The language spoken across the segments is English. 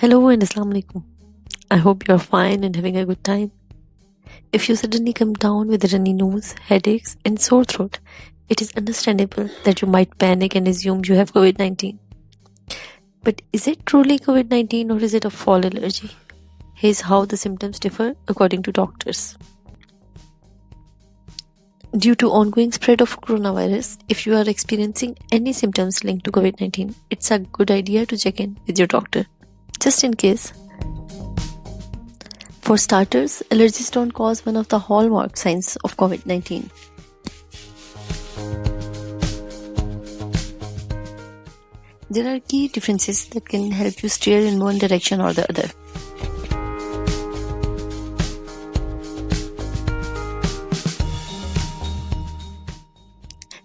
Hello and Assalamu alaikum. I hope you're fine and having a good time. If you suddenly come down with a runny nose, headaches, and sore throat, it is understandable that you might panic and assume you have COVID 19. But is it truly COVID 19 or is it a fall allergy? Here's how the symptoms differ according to doctors. Due to ongoing spread of coronavirus, if you are experiencing any symptoms linked to COVID 19, it's a good idea to check in with your doctor, just in case. For starters, allergies don't cause one of the hallmark signs of COVID 19. There are key differences that can help you steer in one direction or the other.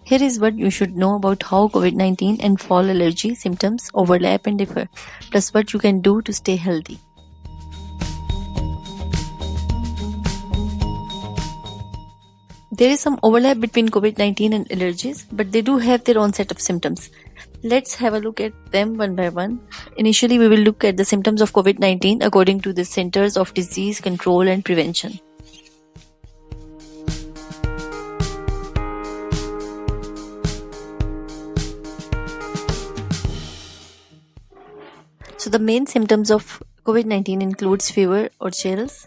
Here is what you should know about how COVID 19 and fall allergy symptoms overlap and differ, plus what you can do to stay healthy. There is some overlap between COVID 19 and allergies, but they do have their own set of symptoms. Let's have a look at them one by one. Initially, we will look at the symptoms of COVID 19 according to the Centers of Disease Control and Prevention. So the main symptoms of COVID 19 includes fever or chills,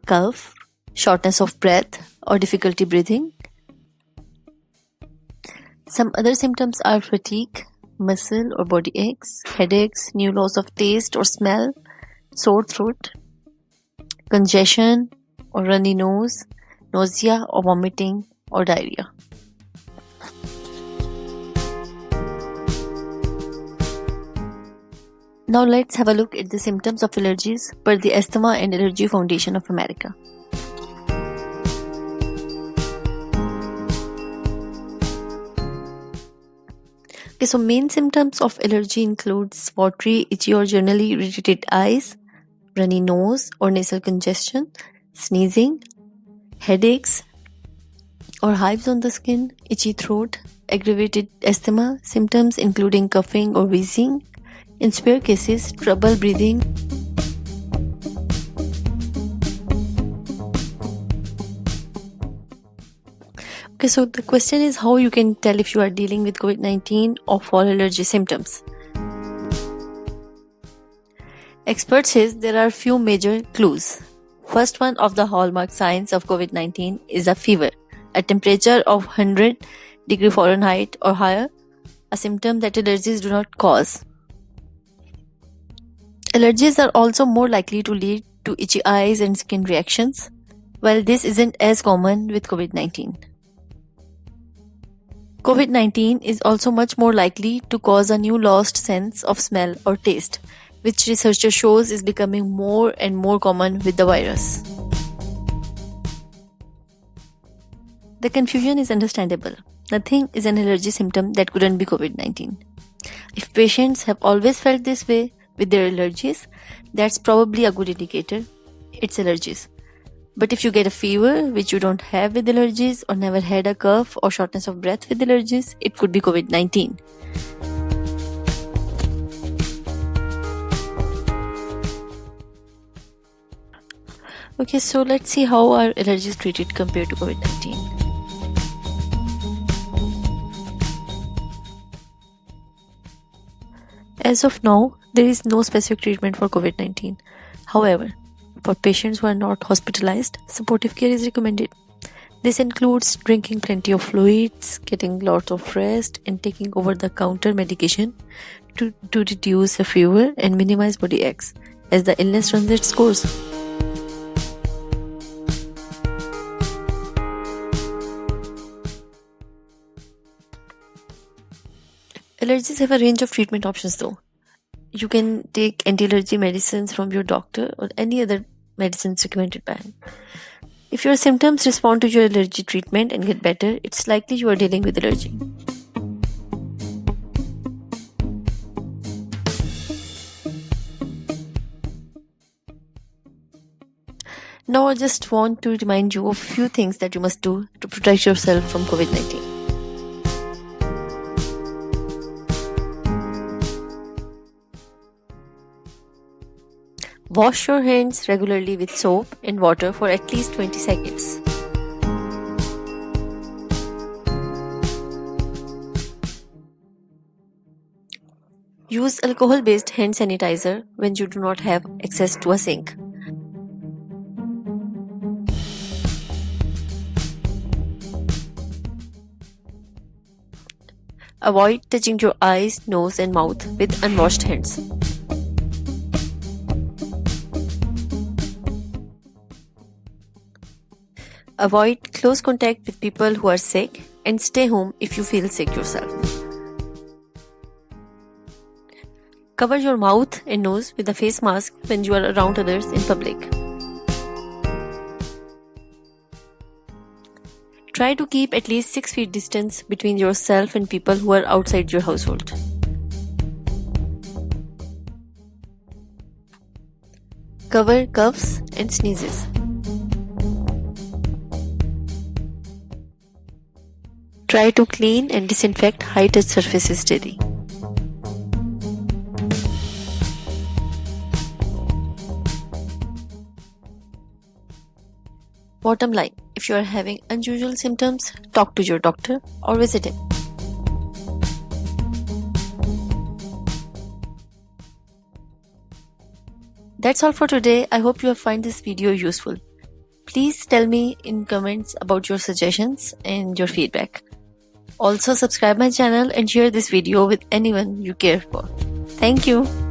cough, shortness of breath, or difficulty breathing. Some other symptoms are fatigue, muscle or body aches, headaches, new loss of taste or smell, sore throat, congestion or runny nose, nausea or vomiting, or diarrhea. Now let's have a look at the symptoms of allergies per the Asthma and Allergy Foundation of America. Okay, so main symptoms of allergy includes watery, itchy or generally irritated eyes, runny nose or nasal congestion, sneezing, headaches or hives on the skin, itchy throat, aggravated asthma, symptoms including coughing or wheezing, in severe cases, trouble breathing. Okay, so the question is how you can tell if you are dealing with COVID 19 or fall allergy symptoms. Experts say there are few major clues. First one of the hallmark signs of COVID 19 is a fever, a temperature of 100 degree Fahrenheit or higher, a symptom that allergies do not cause. Allergies are also more likely to lead to itchy eyes and skin reactions, while this isn't as common with COVID 19. COVID 19 is also much more likely to cause a new lost sense of smell or taste, which researchers shows is becoming more and more common with the virus. The confusion is understandable. Nothing is an allergy symptom that couldn't be COVID 19. If patients have always felt this way with their allergies, that's probably a good indicator. It's allergies. But if you get a fever, which you don't have with allergies, or never had a cough or shortness of breath with allergies, it could be COVID 19. Okay, so let's see how are allergies treated compared to COVID 19. As of now, there is no specific treatment for COVID 19. However, for patients who are not hospitalized, supportive care is recommended. This includes drinking plenty of fluids, getting lots of rest, and taking over-the-counter medication to reduce the fever and minimize body aches as the illness runs its course. Allergies have a range of treatment options though. You can take anti-allergy medicines from your doctor or any other medicines recommended by him. If your symptoms respond to your allergy treatment and get better, it's likely you are dealing with allergy. Now I just want to remind you of a few things that you must do to protect yourself from COVID 19. Wash your hands regularly with soap and water for at least 20 seconds. Use alcohol-based hand sanitizer when you do not have access to a sink. Avoid touching your eyes, nose and mouth with unwashed hands. Avoid close contact with people who are sick and stay home if you feel sick yourself. Cover your mouth and nose with a face mask when you are around others in public. Try to keep at least 6 feet distance between yourself and people who are outside your household. Cover coughs and sneezes. Try to clean and disinfect high-touch surfaces daily. Bottom line, if you are having unusual symptoms, talk to your doctor or visit him. That's all for today. I hope you have found this video useful. Please tell me in comments about your suggestions and your feedback. Also subscribe my channel and share this video with anyone you care for. Thank you.